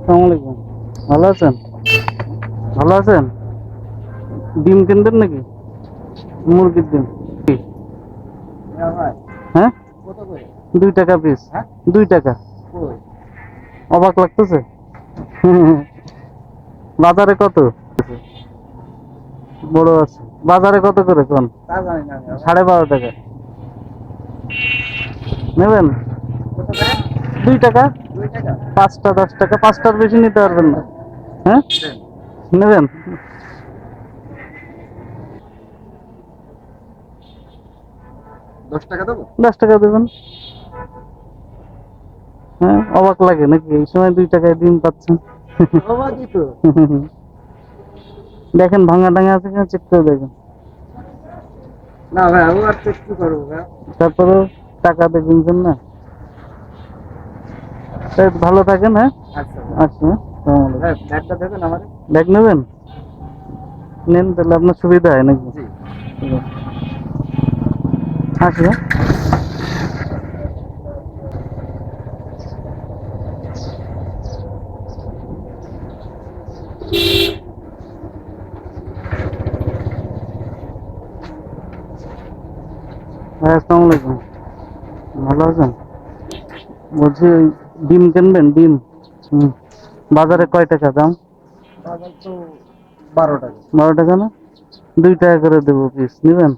আসসালামু আলাইকুম। ভালো আছেন? ভালো আছেন? ডিম কিনবেন নাকি? মুরগির ডিম কি? হ্যাঁ, 2 টাকা পিস। 2 টাকা। অবাক লাগতেছে? বাজারে কত? বড় আছে। বাজারে কত করে কোন? 12.5 টাকা। নেবেন? 2 টাকা। 5টা 10 টাকা, 5টার বেশি নিতে পারবেন না। হ্যাঁ, নেবেন? 10 টাকা দেবেন। হ্যাঁ, অবাক লাগে নাকি এই সময় 2 টাকায় ডিম পাচ্ছেন? দেখেন ভাঙা টাঙা আছে কিনা চেক করে দেখেন। না ভাই, আমি আর চেক কি করবো ভাই? তারপরে টাকা দিয়ে কিনছেন না। তাই ভালো থাকেন। হ্যাঁ, আচ্ছা আচ্ছা। ভাই, ব্যাগটা দেবেন আমাদের? ব্যাগ নেবেন? নেন, তাহলে আপনার সুবিধা হয় নাকি? জি। ঠিক আছে। আসি, হ্যাঁ? ভাই আসসালামু আলাইকুম। ভালো আছেন? বলছি ওই ডিম কিনবেন? ডিম বাজারে কয় টাকা দাম? বাজার তো 12 টাকা। 12 টাকা না? 2 টাকা করে দেবো পিস, নেবেন?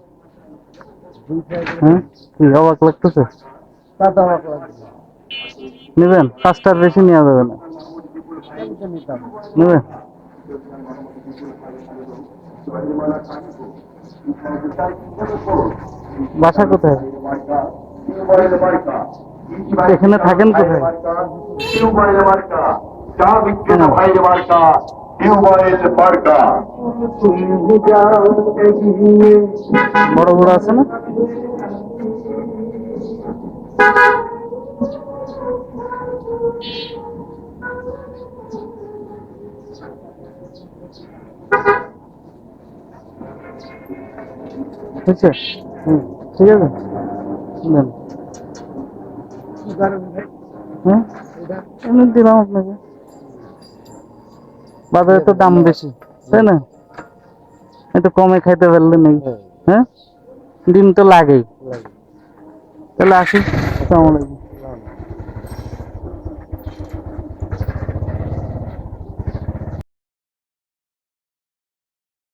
2 টাকা করে? হ্যাঁ, কি অবাক লাগতেছে? তা তো আমার লাগবে। নেবেন? 5টার বেশি নেওয়া যাবে না। আমি তো নিতাম। নেবেন? বাসা কোথায়? এখানে থাকেন কোথায়? বড় বড় আছে না? বুঝছে? ঠিক আছে, নেন। কি করেন ভাই? হ্যাঁ, এটা এমনি দিলাম আপনাকে। বাজারে তো দাম বেশি, তাই না? একটু কমে খাইতে পারলে নেই। হ্যাঁ, ডিম তো লাগেই। লাগে। তাহলে আসি। আসসালামু আলাইকুম।